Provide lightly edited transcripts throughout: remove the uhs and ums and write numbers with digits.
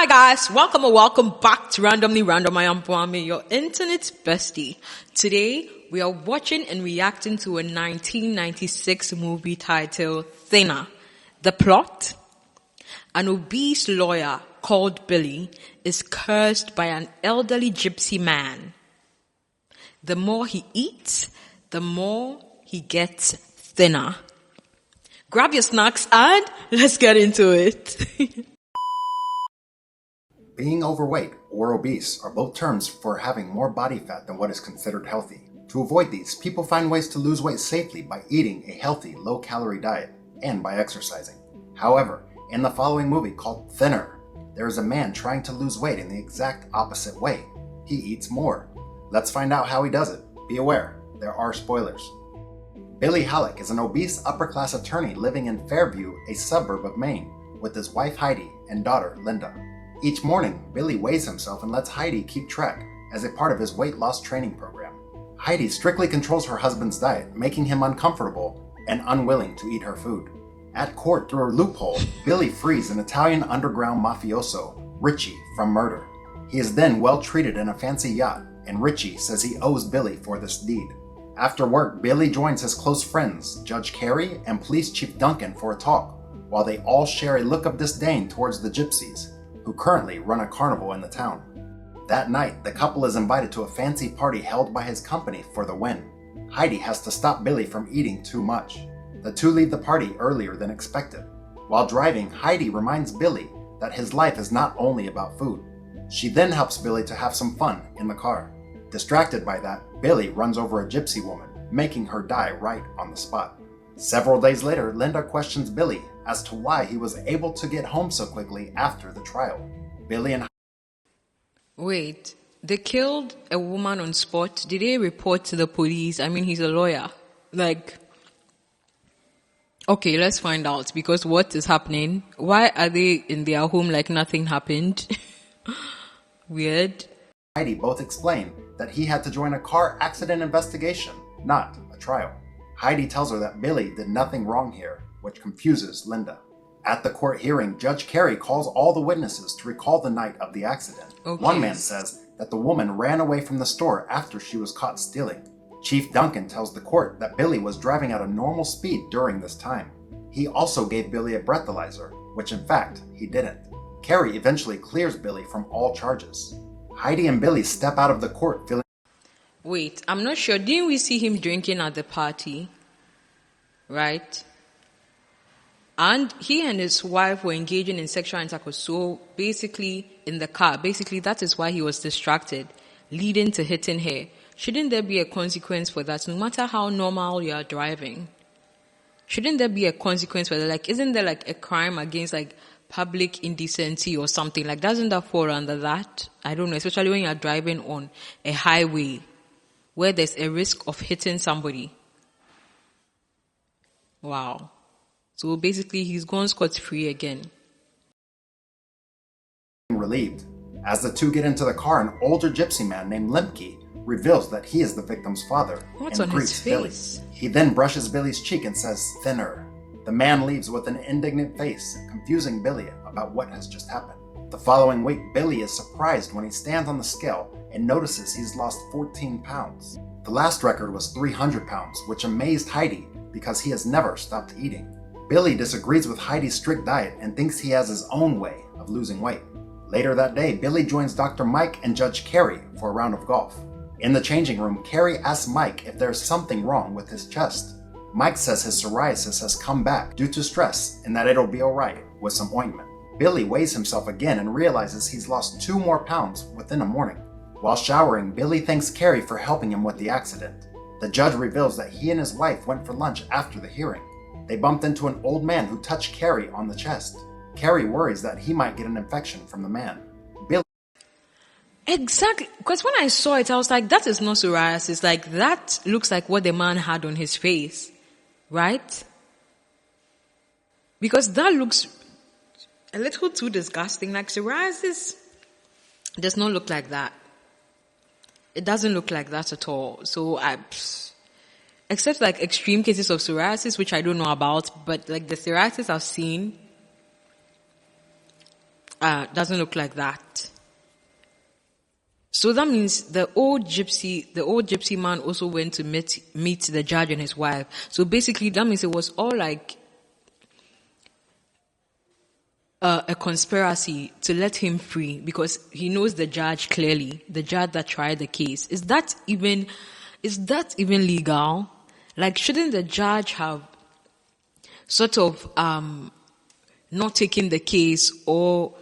Hi guys, welcome or welcome back to Randomly Random. I am Bwame, your internet bestie. Today we are watching and reacting to a 1996 movie titled Thinner. The plot: an obese lawyer called Billy is cursed by an elderly gypsy man. The more he eats, the more he gets thinner. Grab your snacks and let's get into it. Being overweight or obese are both terms for having more body fat than what is considered healthy. To avoid these, people find ways to lose weight safely by eating a healthy, low-calorie diet and by exercising. However, in the following movie called Thinner, there is a man trying to lose weight in the exact opposite way. He eats more. Let's find out how he does it. Be aware, there are spoilers. Billy Halleck is an obese upper-class attorney living in Fairview, a suburb of Maine, with his wife Heidi and daughter Linda. Each morning, Billy weighs himself and lets Heidi keep track as a part of his weight loss training program. Heidi strictly controls her husband's diet, making him uncomfortable and unwilling to eat her food. At court, through a loophole, Billy frees an Italian underground mafioso, Richie, from murder. He is then well treated in a fancy yacht, and Richie says he owes Billy for this deed. After work, Billy joins his close friends, Judge Carey and Police Chief Duncan, for a talk, while they all share a look of disdain towards the gypsies, who currently run a carnival in the town. That night, the couple is invited to a fancy party held by his company for the win. Heidi has to stop Billy from eating too much. The two leave the party earlier than expected. While driving, Heidi reminds Billy that his life is not only about food. She then helps Billy to have some fun in the car. Distracted by that, Billy runs over a gypsy woman, making her die right on the spot. Several days later, Linda questions Billy as to why he was able to get home so quickly after the trial. Billy and Wait, they killed a woman on spot. Did they report to the police? I mean, he's a lawyer. Okay, let's find out, because what is happening? Why are they in their home like nothing happened? Weird. Heidi both explain that he had to join a car accident investigation, not a trial. Heidi tells her that Billy did nothing wrong here, which confuses Linda. At the court hearing, Judge Carey calls all the witnesses to recall the night of the accident. Okay. One man says that the woman ran away from the store after she was caught stealing. Chief Duncan tells the court that Billy was driving at a normal speed during this time. He also gave Billy a breathalyzer, which in fact he didn't. Carey eventually clears Billy from all charges. Heidi and Billy step out of the court feeling... Wait, I'm not sure. Didn't we see him drinking at the party? Right? And he and his wife were engaging in sexual intercourse. So basically, in the car, that is why he was distracted, leading to hitting her. Shouldn't there be a consequence for that? No matter how normal you are driving, shouldn't there be a consequence for that? Isn't there a crime against public indecency or something? Doesn't that fall under that? I don't know, especially when you are driving on a highway where there's a risk of hitting somebody. Wow. So basically, he's gone scot-free again. Relieved. As the two get into the car, an older gypsy man named Lemke reveals that he is the victim's father. What's and on greets his face? Billy. He then brushes Billy's cheek and says, "Thinner." The man leaves with an indignant face, confusing Billy about what has just happened. The following week, Billy is surprised when he stands on the scale and notices he's lost 14 pounds. The last record was 300 pounds, which amazed Heidi because he has never stopped eating. Billy disagrees with Heidi's strict diet and thinks he has his own way of losing weight. Later that day, Billy joins Dr. Mike and Judge Carey for a round of golf. In the changing room, Carey asks Mike if there's something wrong with his chest. Mike says his psoriasis has come back due to stress and that it'll be alright with some ointment. Billy weighs himself again and realizes he's lost 2 more pounds within a morning. While showering, Billy thanks Carey for helping him with the accident. The judge reveals that he and his wife went for lunch after the hearing. They bumped into an old man who touched Carey on the chest. Carey worries that he might get an infection from the man. Billy... Exactly. Because when I saw it, I was like, that is not psoriasis. That looks like what the man had on his face. Right? Because that looks a little too disgusting. Psoriasis does not look like that. It doesn't look like that at all. So except extreme cases of psoriasis, which I don't know about, but the psoriasis I've seen, doesn't look like that. So that means the old gypsy man also went to meet the judge and his wife. So basically that means it was all like a conspiracy to let him free because he knows the judge clearly, the judge that tried the case. Is that even legal? Like, shouldn't the judge have sort of not taken the case or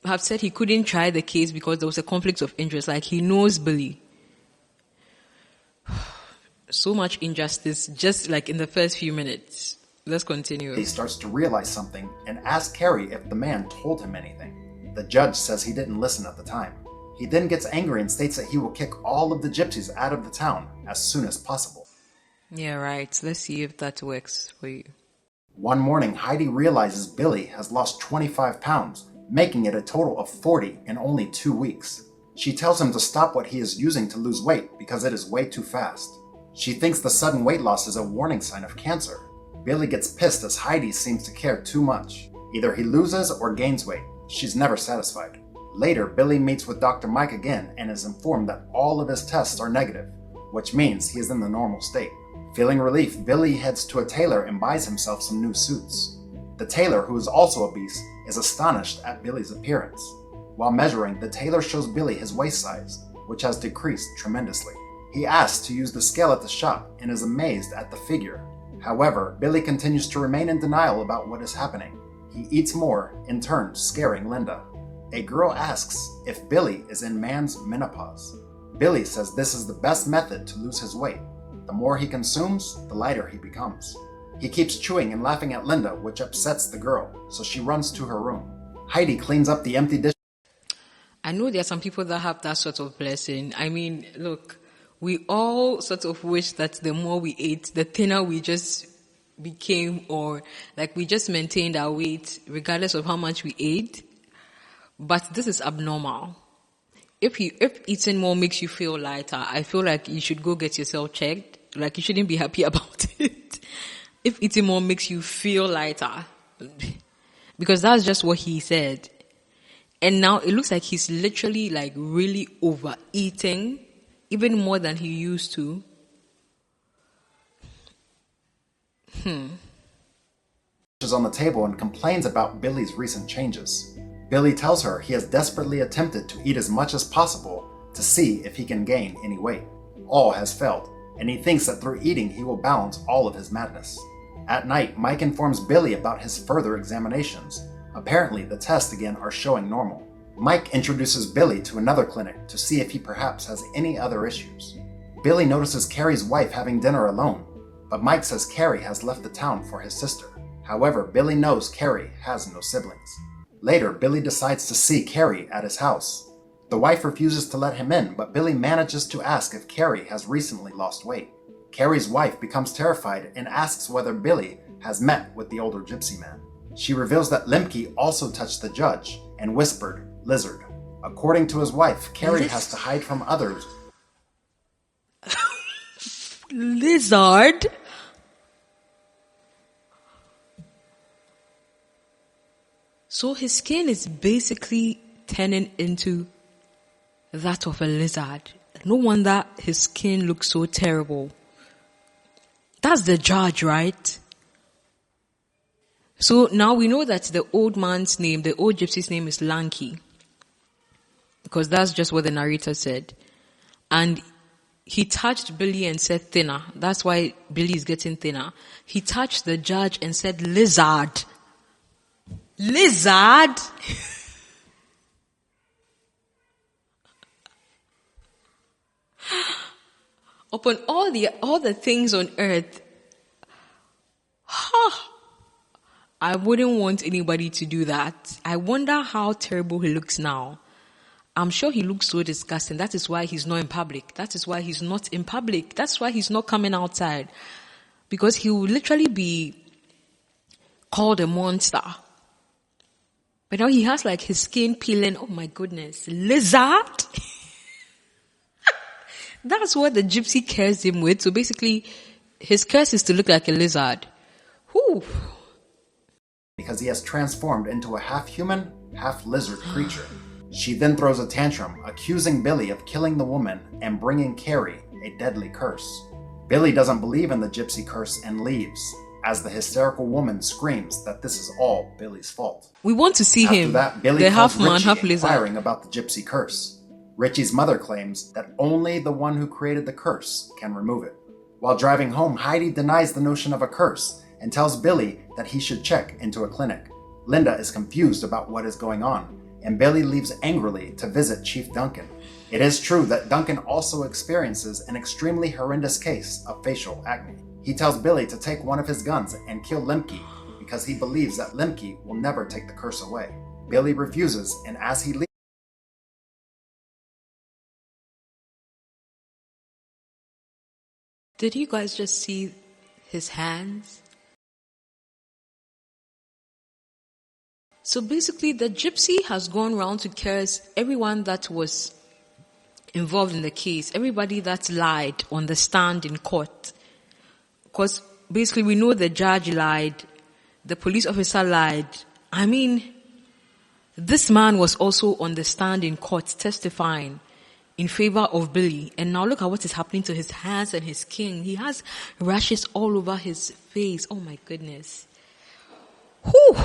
have said he couldn't try the case because there was a conflict of interest? Like, he knows Billy. So much injustice just like in the first few minutes. Let's continue. He starts to realize something and asks Carrie if the man told him anything. The judge says he didn't listen at the time. He then gets angry and states that he will kick all of the gypsies out of the town as soon as possible. Yeah, right. Let's see if that works for you. One morning, Heidi realizes Billy has lost 25 pounds, making it a total of 40 in only 2 weeks. She tells him to stop what he is using to lose weight because it is way too fast. She thinks the sudden weight loss is a warning sign of cancer. Billy gets pissed as Heidi seems to care too much. Either he loses or gains weight. She's never satisfied. Later, Billy meets with Dr. Mike again and is informed that all of his tests are negative, which means he is in the normal state. Feeling relief, Billy heads to a tailor and buys himself some new suits. The tailor, who is also obese, is astonished at Billy's appearance. While measuring, the tailor shows Billy his waist size, which has decreased tremendously. He asks to use the scale at the shop and is amazed at the figure. However, Billy continues to remain in denial about what is happening. He eats more, in turn scaring Linda. A girl asks if Billy is in man's menopause. Billy says this is the best method to lose his weight. The more he consumes, the lighter he becomes. He keeps chewing and laughing at Linda, which upsets the girl, so she runs to her room. Heidi cleans up the empty dishes. I know there are some people that have that sort of blessing. I mean, look, we all sort of wish that the more we ate, the thinner we just became, or like we just maintained our weight regardless of how much we ate. But this is abnormal. If eating more makes you feel lighter, I feel like you should go get yourself checked. Like, you shouldn't be happy about it. If eating more makes you feel lighter, because that's just what he said. And now it looks like he's literally like really overeating, even more than he used to. Is on the table and complains about Billy's recent changes. Billy tells her he has desperately attempted to eat as much as possible to see if he can gain any weight. All has failed, and he thinks that through eating he will balance all of his madness. At night, Mike informs Billy about his further examinations. Apparently, the tests again are showing normal. Mike introduces Billy to another clinic to see if he perhaps has any other issues. Billy notices Carrie's wife having dinner alone, but Mike says Carrie has left the town for his sister. However, Billy knows Carrie has no siblings. Later, Billy decides to see Carrie at his house. The wife refuses to let him in, but Billy manages to ask if Carrie has recently lost weight. Carrie's wife becomes terrified and asks whether Billy has met with the older gypsy man. She reveals that Lemke also touched the judge and whispered, "Lizard." According to his wife, Carrie has to hide from others. Lizard? So his skin is basically turning into that of a lizard. No wonder his skin looks so terrible. That's the judge, right? So now we know that the old man's name, the old gypsy's name is Lanky. Because that's just what the narrator said. And he touched Billy and said thinner. That's why Billy is getting thinner. He touched the judge and said lizard. Lizard? Upon all the things on earth, I wouldn't want anybody to do that. I wonder how terrible he looks now. I'm sure he looks so disgusting. That is why he's not in public. That is why he's not in public. That's why he's not coming outside. Because he will literally be called a monster. But now he has like his skin peeling. Oh my goodness. Lizard? That's what the gypsy cursed him with. So basically, his curse is to look like a lizard. Whew. Because he has transformed into a half human, half-lizard creature. She then throws a tantrum, accusing Billy of killing the woman and bringing Carrie a deadly curse. Billy doesn't believe in the gypsy curse and leaves, as the hysterical woman screams that this is all Billy's fault. We want to see After him. that, Billy the calls half man, Richie half lizard. inquiring about the gypsy curse. Richie's mother claims that only the one who created the curse can remove it. While driving home, Heidi denies the notion of a curse and tells Billy that he should check into a clinic. Linda is confused about what is going on, and Billy leaves angrily to visit Chief Duncan. It is true that Duncan also experiences an extremely horrendous case of facial acne. He tells Billy to take one of his guns and kill Lemke because he believes that Lemke will never take the curse away. Billy refuses, and as he leaves, Did you guys just see his hands? So basically, the gypsy has gone around to curse everyone that was involved in the case, everybody that lied on the stand in court. Because basically, we know the judge lied, the police officer lied. I mean, this man was also on the stand in court testifying in favor of Billy. And now look at what is happening to his hands and his skin. He has rashes all over his face. Oh my goodness. Whew.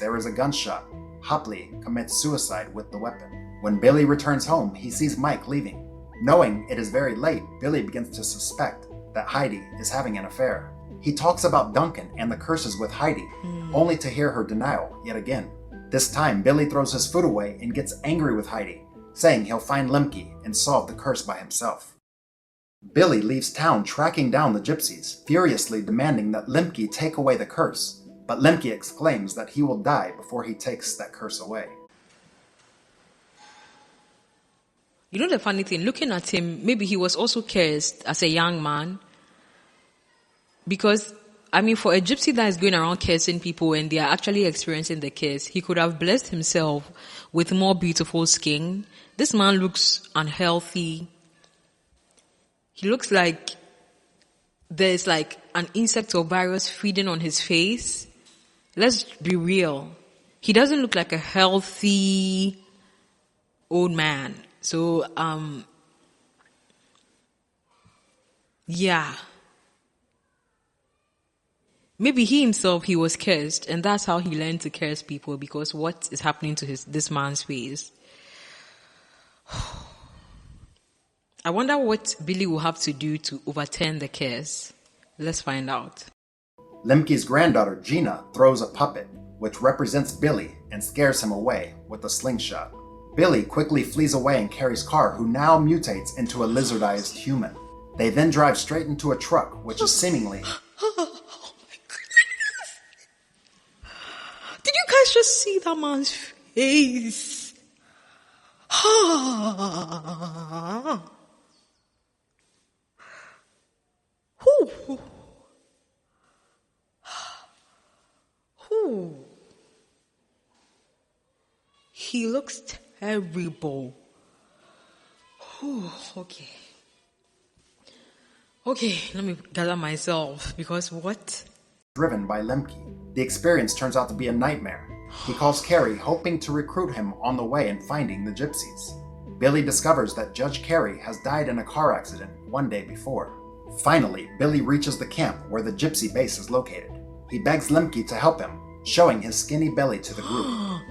there is a gunshot. Hopley commits suicide with the weapon. When Billy returns home, he sees Mike leaving. Knowing it is very late, Billy begins to suspect that Heidi is having an affair. He talks about Duncan and the curses with Heidi, only to hear her denial yet again. This time, Billy throws his food away and gets angry with Heidi, saying he'll find Lemke and solve the curse by himself. Billy leaves town tracking down the gypsies, furiously demanding that Lemke take away the curse, but Lemke exclaims that he will die before he takes that curse away. You know the funny thing, looking at him, maybe he was also cursed as a young man. Because, I mean, for a gypsy that is going around cursing people and they are actually experiencing the curse, he could have blessed himself with more beautiful skin. This man looks unhealthy. He looks like there's like an insect or virus feeding on his face. Let's be real. He doesn't look like a healthy old man. So, yeah. Maybe he himself, he was cursed, and that's how he learned to curse people, because what is happening to this man's face? I wonder what Billy will have to do to overturn the curse. Let's find out. Lemke's granddaughter, Gina, throws a puppet, which represents Billy, and scares him away with a slingshot. Billy quickly flees away in Carrie's car, who now mutates into a lizardized human. They then drive straight into a truck, which is seemingly... Oh my goodness. Did you guys just see that man's face? Whew. Whew. He looks terrible. Whew. Okay, let me gather myself, because what? Driven by Lemke. The experience turns out to be a nightmare. He calls Carrie, hoping to recruit him on the way and finding the gypsies. Billy discovers that Judge Carey has died in a car accident one day before. Finally, Billy reaches the camp where the gypsy base is located. He begs Lemke to help him, showing his skinny belly to the group.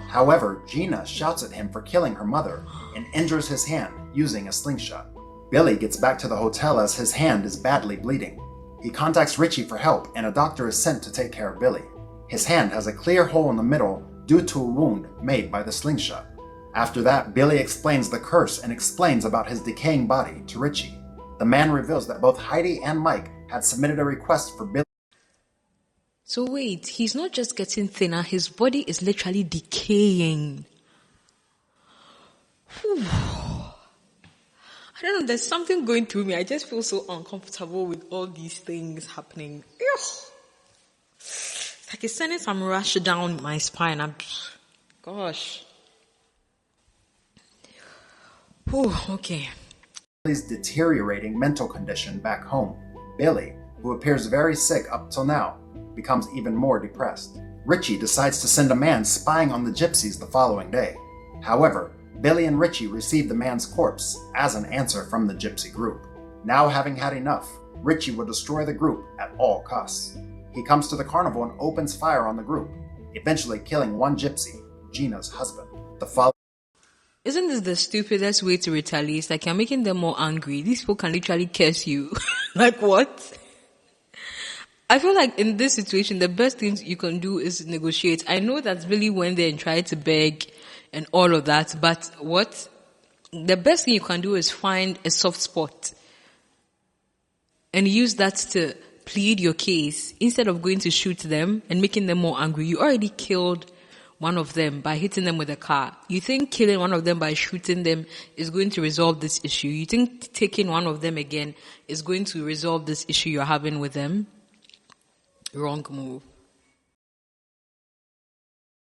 However, Gina shouts at him for killing her mother and injures his hand using a slingshot. Billy gets back to the hotel as his hand is badly bleeding. He contacts Richie for help, and a doctor is sent to take care of Billy. His hand has a clear hole in the middle due to a wound made by the slingshot. After that, Billy explains the curse and explains about his decaying body to Richie. The man reveals that both Heidi and Mike had submitted a request for Billy. So wait, he's not just getting thinner, his body is literally decaying. Whew. I don't know, there's something going through me. I just feel so uncomfortable with all these things happening. Ugh. It's like it's sending some rush down my spine. Gosh. Whew, okay. Billy's deteriorating mental condition back home. Billy, who appears very sick up till now, becomes even more depressed. Richie decides to send a man spying on the gypsies the following day. However, Billy and Richie receive the man's corpse as an answer from the gypsy group. Now having had enough, Richie will destroy the group at all costs. He comes to the carnival and opens fire on the group, eventually killing one gypsy, Gina's husband. Isn't this the stupidest way to retaliate? Like, you're making them more angry. These people can literally curse you. Like, what? I feel like in this situation, the best thing you can do is negotiate. I know that Billy went there and tried to beg and all of that, but what? The best thing you can do is find a soft spot and use that to plead your case instead of going to shoot them and making them more angry. You already killed one of them by hitting them with a car. You think killing one of them by shooting them is going to resolve this issue? You think taking one of them again is going to resolve this issue you're having with them? Wrong move.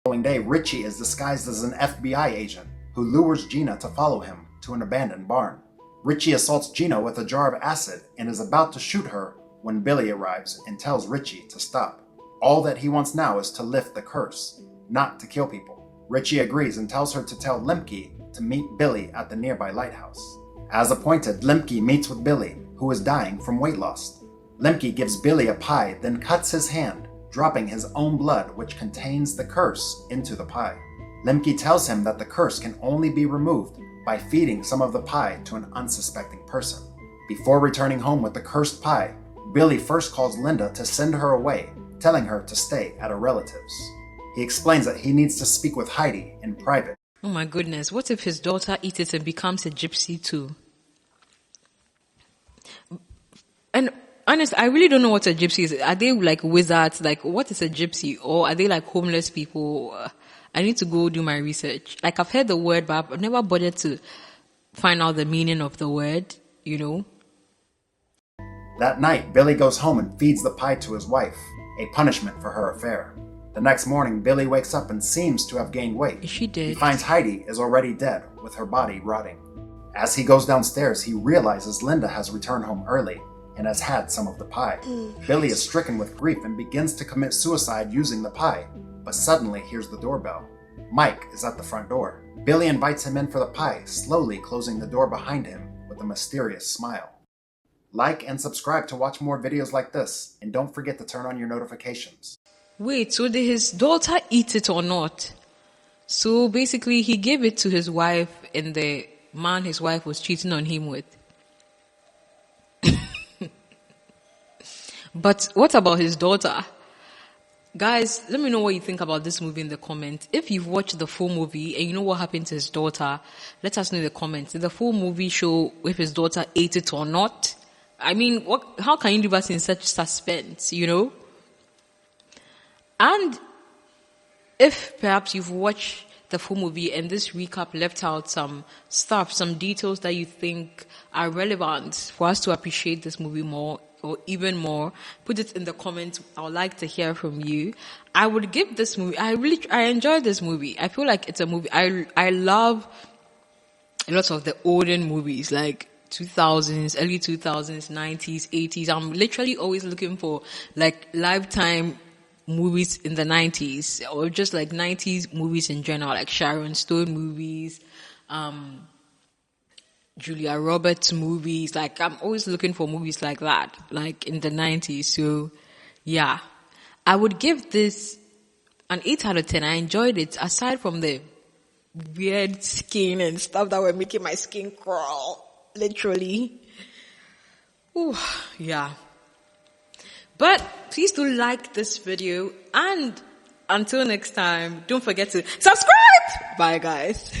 The following day, Richie is disguised as an FBI agent who lures Gina to follow him to an abandoned barn. Richie assaults Gina with a jar of acid and is about to shoot her when Billy arrives and tells Richie to stop. All that he wants now is to lift the curse, not to kill people. Richie agrees and tells her to tell Lemke to meet Billy at the nearby lighthouse. As appointed, Lemke meets with Billy, who is dying from weight loss. Lemke gives Billy a pie, then cuts his hand, dropping his own blood, which contains the curse, into the pie. Lemke tells him that the curse can only be removed by feeding some of the pie to an unsuspecting person. Before returning home with the cursed pie, Billy first calls Linda to send her away, telling her to stay at a relative's. He explains that he needs to speak with Heidi in private. Oh my goodness, what if his daughter eats it and becomes a gypsy too? And honestly, I really don't know what a gypsy is. Are they like wizards? Like, what is a gypsy? Or are they like homeless people? I need to go do my research. Like, I've heard the word, but I've never bothered to find out the meaning of the word, you know? That night, Billy goes home and feeds the pie to his wife, a punishment for her affair. The next morning, Billy wakes up and seems to have gained weight. Is she dead? He finds Heidi is already dead, with her body rotting. As he goes downstairs, he realizes Linda has returned home early and has had some of the pie. Billy is stricken with grief and begins to commit suicide using the pie, but suddenly hears the doorbell. Mike is at the front door. Billy invites him in for the pie, slowly closing the door behind him with a mysterious smile. Like and subscribe to watch more videos like this, and don't forget to turn on your notifications. Wait, so did his daughter eat it or not? So basically, he gave it to his wife and the man his wife was cheating on him with. But what about his daughter? Guys, let me know what you think about this movie in the comments. If you've watched the full movie and you know what happened to his daughter, let us know in the comments. Did the full movie show if his daughter ate it or not? I mean, how can you leave us in such suspense, you know? And if perhaps you've watched the full movie and this recap left out some stuff, some details that you think are relevant for us to appreciate this movie more or even more, put it in the comments. I would like to hear from you. I would give this movie, I enjoyed this movie. I feel like it's a movie, I love a lot of the olden movies, like 2000s, early 2000s, 90s, 80s. I'm literally always looking for like lifetime movies in the 90s or just like 90s movies in general, like Sharon Stone movies, Julia Roberts movies. Like, I'm always looking for movies like that, like in the 90s. So yeah, I would give this an 8 out of 10. I enjoyed it, aside from the weird skin and stuff that were making my skin crawl, literally. Ooh, yeah. But please do like this video, and until next time, don't forget to subscribe. Bye, guys.